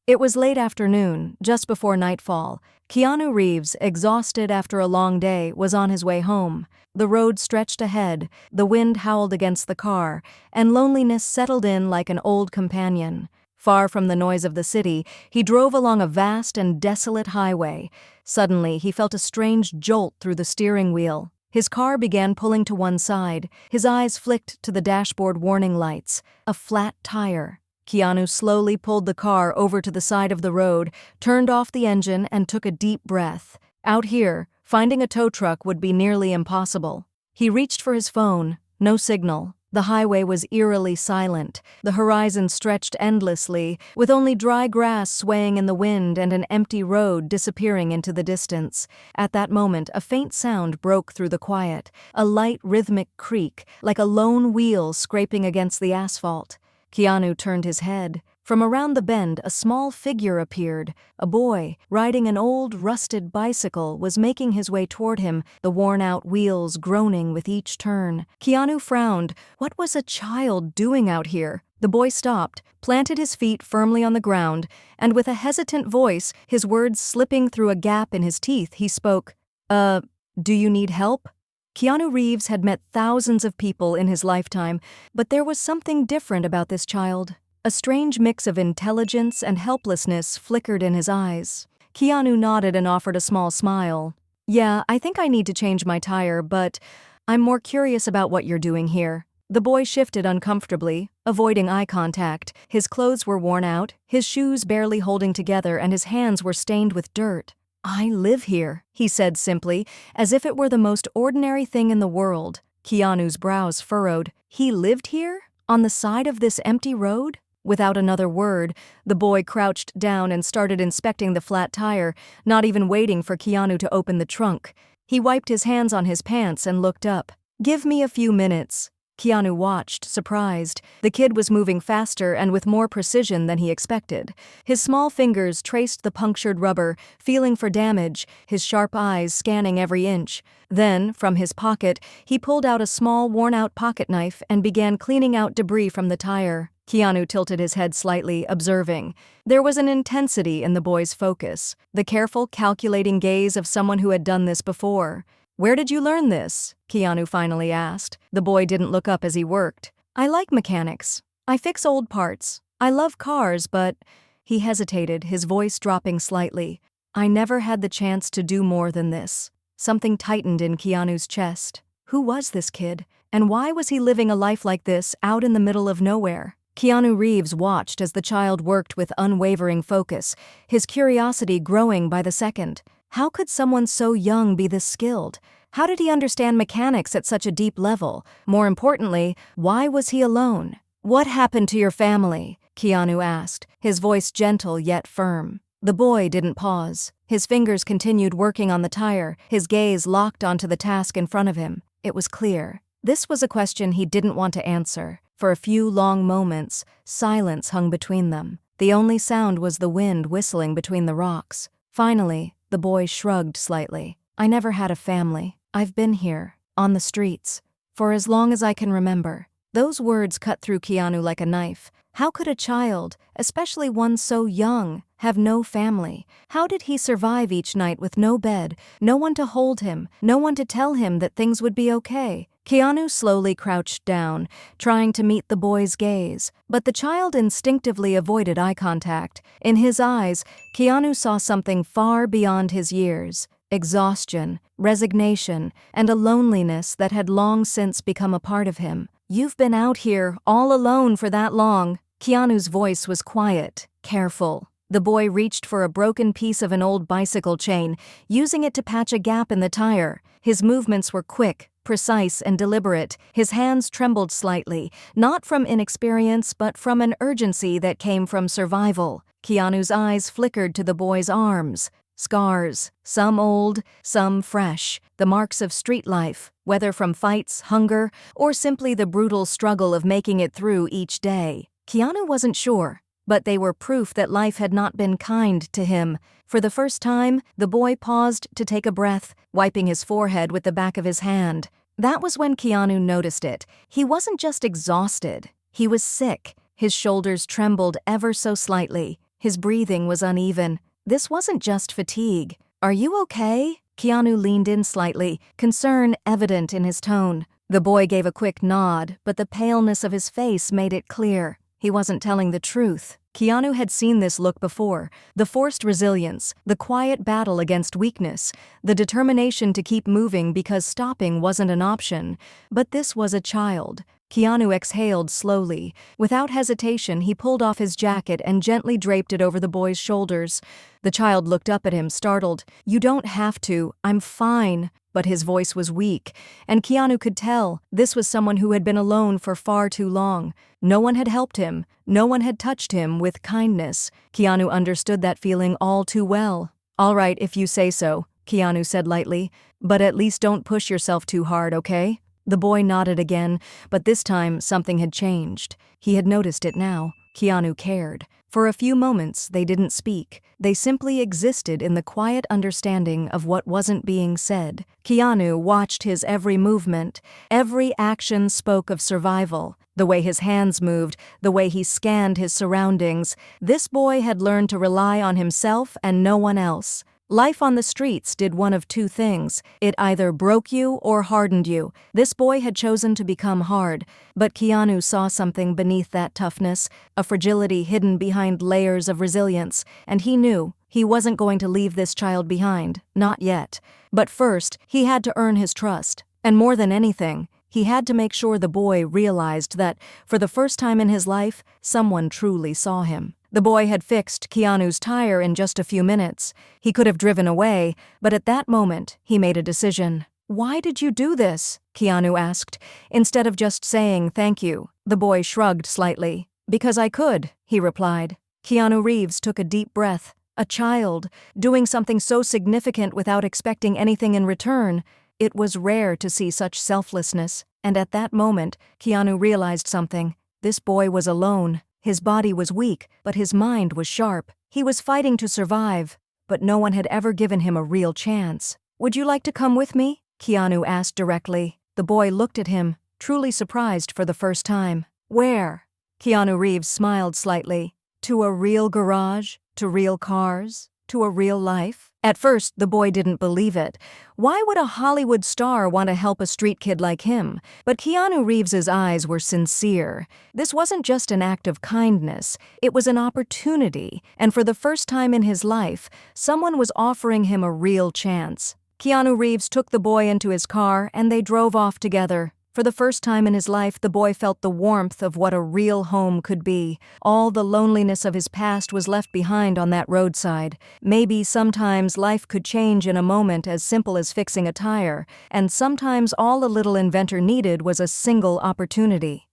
It was late afternoon, just before nightfall. Keanu Reeves, exhausted after a long day, was on his way home. The road stretched ahead, the wind howled against the car, and loneliness settled in like an old companion. Far from the noise of the city, he drove along a vast and desolate highway. Suddenly, he felt a strange jolt through the steering wheel. His car began pulling to one side. His eyes flicked to the dashboard warning lights. A flat tire. Keanu slowly pulled the car over to the side of the road, turned off the engine, and took a deep breath. Out here, finding a tow truck would be nearly impossible. He reached for his phone. No signal. The highway was eerily silent. The horizon stretched endlessly, with only dry grass swaying in the wind and an empty road disappearing into the distance. At that moment, a faint sound broke through the quiet, a light rhythmic creak, like a lone wheel scraping against the asphalt. Keanu turned his head. From around the bend, a small figure appeared. A boy, riding an old, rusted bicycle, was making his way toward him, the worn-out wheels groaning with each turn. Keanu frowned. What was a child doing out here? The boy stopped, planted his feet firmly on the ground, and with a hesitant voice, his words slipping through a gap in his teeth, he spoke, do you need help?" Keanu Reeves had met thousands of people in his lifetime, but there was something different about this child. A strange mix of intelligence and helplessness flickered in his eyes. Keanu nodded and offered a small smile. "Yeah, I think I need to change my tire, but I'm more curious about what you're doing here." The boy shifted uncomfortably, avoiding eye contact. His clothes were worn out, his shoes barely holding together, and his hands were stained with dirt. "I live here," he said simply, as if it were the most ordinary thing in the world. Keanu's brows furrowed. He lived here? On the side of this empty road? Without another word, the boy crouched down and started inspecting the flat tire, not even waiting for Keanu to open the trunk. He wiped his hands on his pants and looked up. "Give me a few minutes." Keanu watched, surprised. The kid was moving faster and with more precision than he expected. His small fingers traced the punctured rubber, feeling for damage, his sharp eyes scanning every inch. Then, from his pocket, he pulled out a small, worn-out pocket knife and began cleaning out debris from the tire. Keanu tilted his head slightly, observing. There was an intensity in the boy's focus, the careful, calculating gaze of someone who had done this before. "Where did you learn this?" Keanu finally asked. The boy didn't look up as he worked. "I like mechanics. I fix old parts. I love cars, but—" He hesitated, his voice dropping slightly. "I never had the chance to do more than this." Something tightened in Keanu's chest. Who was this kid? And why was he living a life like this, out in the middle of nowhere? Keanu Reeves watched as the child worked with unwavering focus, his curiosity growing by the second. How could someone so young be this skilled? How did he understand mechanics at such a deep level? More importantly, why was he alone? "What happened to your family?" Keanu asked, his voice gentle yet firm. The boy didn't pause. His fingers continued working on the tire, his gaze locked onto the task in front of him. It was clear. This was a question he didn't want to answer. For a few long moments, silence hung between them. The only sound was the wind whistling between the rocks. Finally, the boy shrugged slightly. "I never had a family. I've been here, on the streets, for as long as I can remember." Those words cut through Keanu like a knife. How could a child, especially one so young, have no family? How did he survive each night with no bed, no one to hold him, no one to tell him that things would be okay? Keanu slowly crouched down, trying to meet the boy's gaze, but the child instinctively avoided eye contact. In his eyes, Keanu saw something far beyond his years: exhaustion, resignation, and a loneliness that had long since become a part of him. "You've been out here, all alone for that long." Keanu's voice was quiet, careful. The boy reached for a broken piece of an old bicycle chain, using it to patch a gap in the tire. His movements were quick, precise, and deliberate. His hands trembled slightly, not from inexperience but from an urgency that came from survival. Keanu's eyes flickered to the boy's arms. Scars, some old, some fresh, the marks of street life, whether from fights, hunger, or simply the brutal struggle of making it through each day. Keanu wasn't sure, but they were proof that life had not been kind to him. For the first time, the boy paused to take a breath, wiping his forehead with the back of his hand. That was when Keanu noticed it. He wasn't just exhausted. He was sick. His shoulders trembled ever so slightly. His breathing was uneven. This wasn't just fatigue. "Are you okay?" Keanu leaned in slightly, concern evident in his tone. The boy gave a quick nod, but the paleness of his face made it clear he wasn't telling the truth. Keanu had seen this look before, the forced resilience, the quiet battle against weakness, the determination to keep moving because stopping wasn't an option. But this was a child. Keanu exhaled slowly. Without hesitation, he pulled off his jacket and gently draped it over the boy's shoulders. The child looked up at him, startled. "You don't have to. I'm fine." But his voice was weak, and Keanu could tell this was someone who had been alone for far too long. No one had helped him. No one had touched him with kindness. Keanu understood that feeling all too well. "All right, if you say so," Keanu said lightly. "But at least don't push yourself too hard, okay?" The boy nodded again, but this time something had changed. He had noticed it now. Keanu cared. For a few moments, they didn't speak. They simply existed in the quiet understanding of what wasn't being said. Keanu watched his every movement. Every action spoke of survival. The way his hands moved, the way he scanned his surroundings. This boy had learned to rely on himself and no one else. Life on the streets did one of two things. It either broke you or hardened you. This boy had chosen to become hard, but Keanu saw something beneath that toughness, a fragility hidden behind layers of resilience, and he knew he wasn't going to leave this child behind, not yet. But first, he had to earn his trust. And more than anything, he had to make sure the boy realized that, for the first time in his life, someone truly saw him. The boy had fixed Keanu's tire in just a few minutes. He could have driven away, but at that moment, he made a decision. "Why did you do this?" Keanu asked. Instead of just saying thank you, the boy shrugged slightly. "Because I could," he replied. Keanu Reeves took a deep breath. A child, doing something so significant without expecting anything in return. It was rare to see such selflessness, and at that moment, Keanu realized something. This boy was alone. His body was weak, but his mind was sharp. He was fighting to survive, but no one had ever given him a real chance. "Would you like to come with me?" Keanu asked directly. The boy looked at him, truly surprised for the first time. "Where?" Keanu Reeves smiled slightly. "To a real garage? To real cars? To a real life?" At first, the boy didn't believe it. Why would a Hollywood star want to help a street kid like him? But Keanu Reeves's eyes were sincere. This wasn't just an act of kindness. It was an opportunity, and for the first time in his life, someone was offering him a real chance. Keanu Reeves took the boy into his car, and they drove off together. For the first time in his life, the boy felt the warmth of what a real home could be. All the loneliness of his past was left behind on that roadside. Maybe sometimes life could change in a moment as simple as fixing a tire, and sometimes all a little inventor needed was a single opportunity.